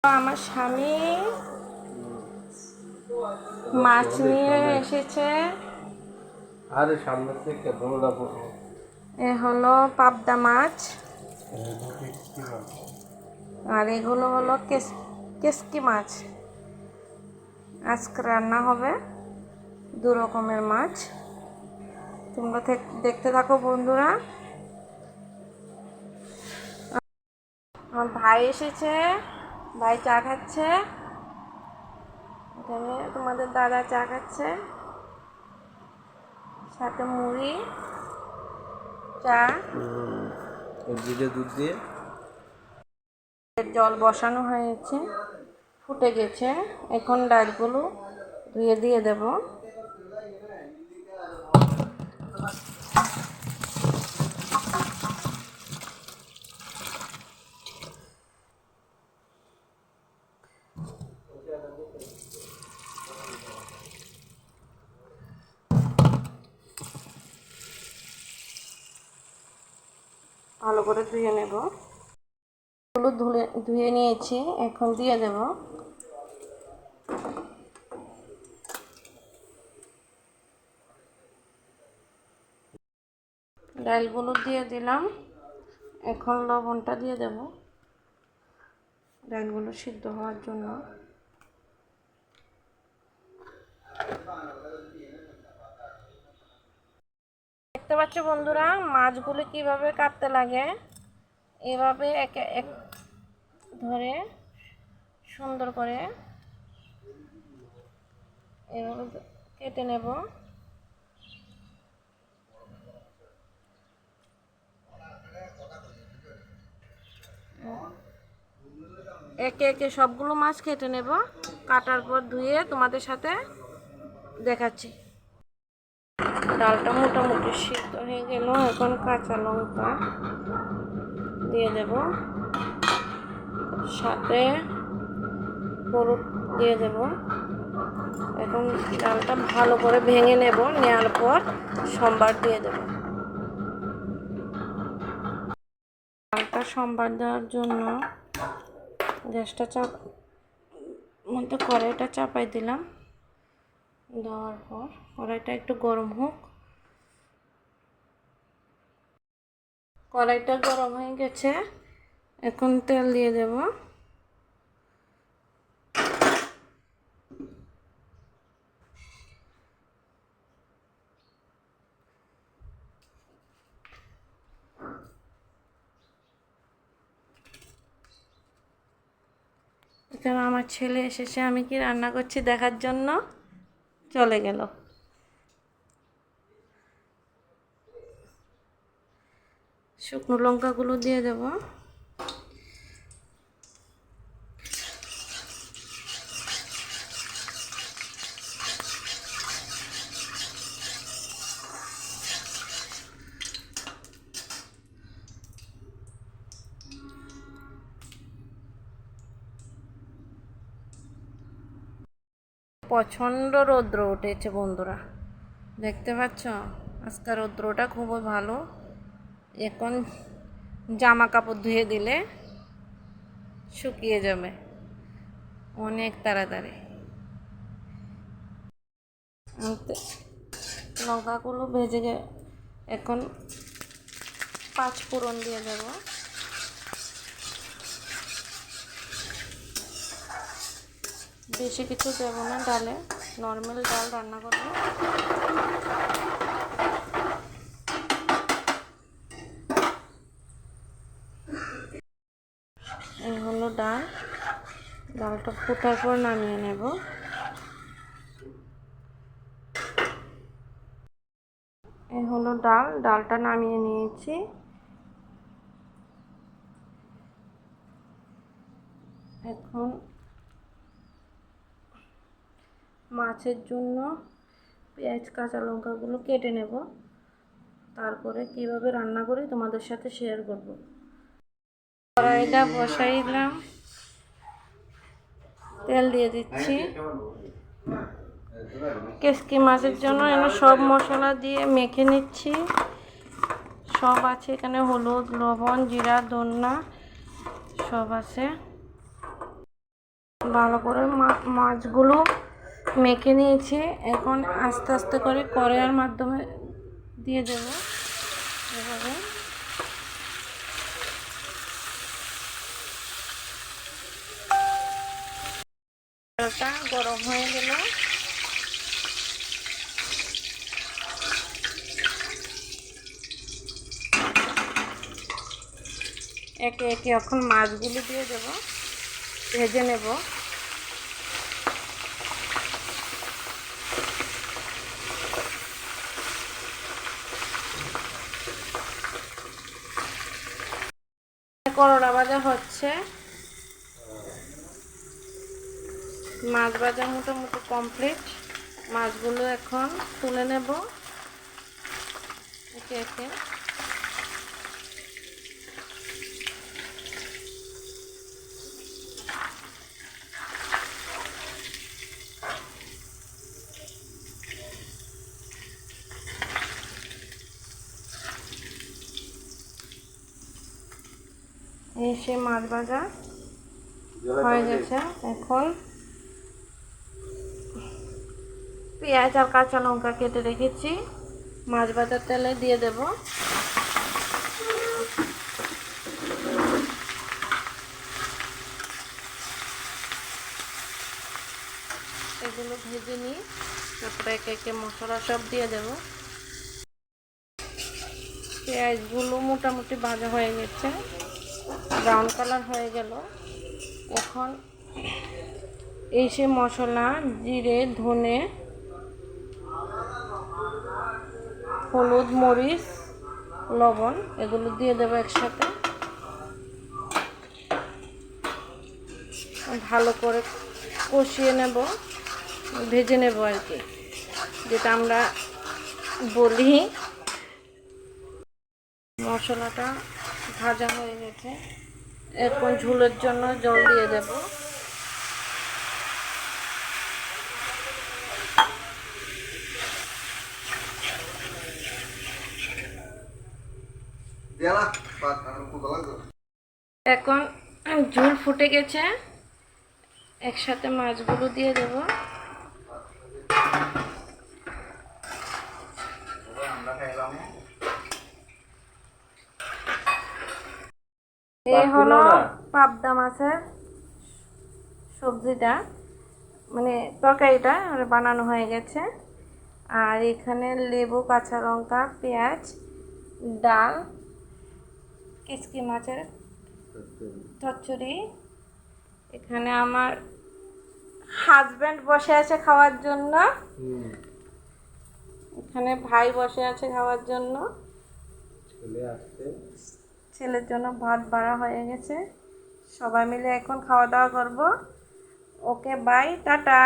আমার স্বামী মাছ নিয়ে এসেছে। আরে সামনে থেকে দৌড়া পড়ো। এ হলো পাবদা মাছ, আর এগুলো হলো কেসকি মাছ। আজকে রান্না হবে দু রকমের মাছ। তোমরা দেখতে থাকো বন্ধুরা। আমার ভাই এসেছে, ভাই চা খাচ্ছে। এখানে তোমাদের দাদা চা খাচ্ছে, সাথে মুড়ি, চা, দুধ দিয়ে জল বসানো হয়েছে, ফুটে গেছে। এখন ডালগুলো ধুয়ে দিয়ে দেব। ভালো করে ধুয়ে নেব। ধুয়ে নিয়েছি, এখন দিয়ে দেব। ডালগুলো দিয়ে দিলাম, এখন লবণটা দিয়ে দেব ডালগুলো সিদ্ধ হওয়ার জন্য। দেখতে পাচ্ছ বন্ধুরা, মাছগুলো কিভাবে কাটতে লাগে। এভাবে একে এক ধরে সুন্দর করে এভাবে কেটে নেব। একে একে সবগুলো মাছ কেটে নেব, কাটার পর ধুয়ে তোমাদের সাথে দেখাচ্ছি। ডালটা মোটামুটি সিদ্ধ হয়ে গেল, এখন কাঁচা লঙ্কা দিয়ে দেব, সাথে হলুদ দিয়ে দেব। এখন ডালটা ভালো করে ভেঙে নেব, নেওয়ার পর সম্বার দিয়ে দেব। ডালটা সম্বার দেওয়ার জন্য গ্যাসটা মধ্যে কড়াইটা চাপাই দিলাম। দেওয়ার পর কড়াইটা একটু গরম হোক। কড়াইটা গরম হয়ে গেছে, এখন তেল দিয়ে দেব। এখানে আমার ছেলে এসেছে, আমি কি রান্না করছি দেখার জন্য চলে গেল। শুকনো লঙ্কাগুলো দিয়ে দেব। প্রচণ্ড রৌদ্র উঠেছে বন্ধুরা, দেখতে পাচ্ছ। আজকে রৌদ্রটা খুবই ভালো। এখন জামা কাপড় ধুয়ে দিলে শুকিয়ে যাবে অনেক তাড়াতাড়ি। লঙ্কাগুলো ভেজে এখন 5 ফোড়ন দিয়ে দেব। বেশি কিছু দেব না, ডালে নর্মাল ডাল রান্না করব। এই হলো ডাল, ডালটা ফোটার পর নামিয়ে নেব। এই হলো ডালটা নামিয়ে নিয়েছি। এখন মাছের জন্য পেঁয়াজ কাঁচা লঙ্কাগুলো কেটে নেব, তারপরে কিভাবে রান্না করি তোমাদের সাথে শেয়ার করব। কড়াইটা বসাইলাম, তেল দিয়ে দিচ্ছি। কেসকি মাছের জন্য এখানে সব মশলা দিয়ে মেখে নিচ্ছি। সব আছে এখানে, হলুদ, লবণ, জিরা, ধনিয়া সব আছে। ভালো করে মাছগুলো মেখে নিয়েছি। এখন আস্তে আস্তে করে কড়াইয়ের মাধ্যমে দিয়ে দেব এভাবে। তেলটা গরম হয়ে গেল, একে একে এখন মাছগুলো দিয়ে দেব, ভেজে নেব। করলা ভাজা হচ্ছে, মাছ ভাজা মোটামুটি কমপ্লিট। মাছগুলো এখন তুলে নেব একে একে। এই সে মাছ ভাজা হয়ে গেছে। এখন পেঁয়াজ আর কাঁচা লঙ্কা কেটে রেখেছি, মাছ ভাজার তেলে দিয়ে দেব। এগুলো ভেজে নিই, তারপরে একে একে মশলা সব দিয়ে দেব। পেঁয়াজগুলো মোটামুটি ভাজা হয়ে গেছে, ব্রাউন কালার হয়ে গেল। এখন এই সে মশলা, জিরে, ধনে, হলুদ, মরিচ, লবণ এগুলো দিয়ে দেবো একসাথে। ভালো করে কষিয়ে নেব, ভেজে নেব আর কি, যেটা আমরা বলি। মশলাটা ভাজা হয়ে গেছে, এখন ঝোলের জন্য জল দিয়ে দেব। এখন ঝোল ফুটে গেছে, একসাথে মাছগুলো দিয়ে দেব। এই হলো পাবদা মাছের সবজিটা, মানে তরকারিটা বানানো হয়ে গেছে। আর এখানে লেবু, কাঁচা লঙ্কা, পেঁয়াজ, ডাল, কিচকি মাছের চচ্চড়ি। এখানে আমার হাজব্যান্ড বসে আছে খাওয়ার জন্য, এখানে ভাই বসে আছে খাওয়ার জন্য, ছেলের জন্য ভাত বাড়া হয়ে গেছে। সবাই মিলে এখন খাওয়া দাওয়া করব। ওকে, বাই, টাটা।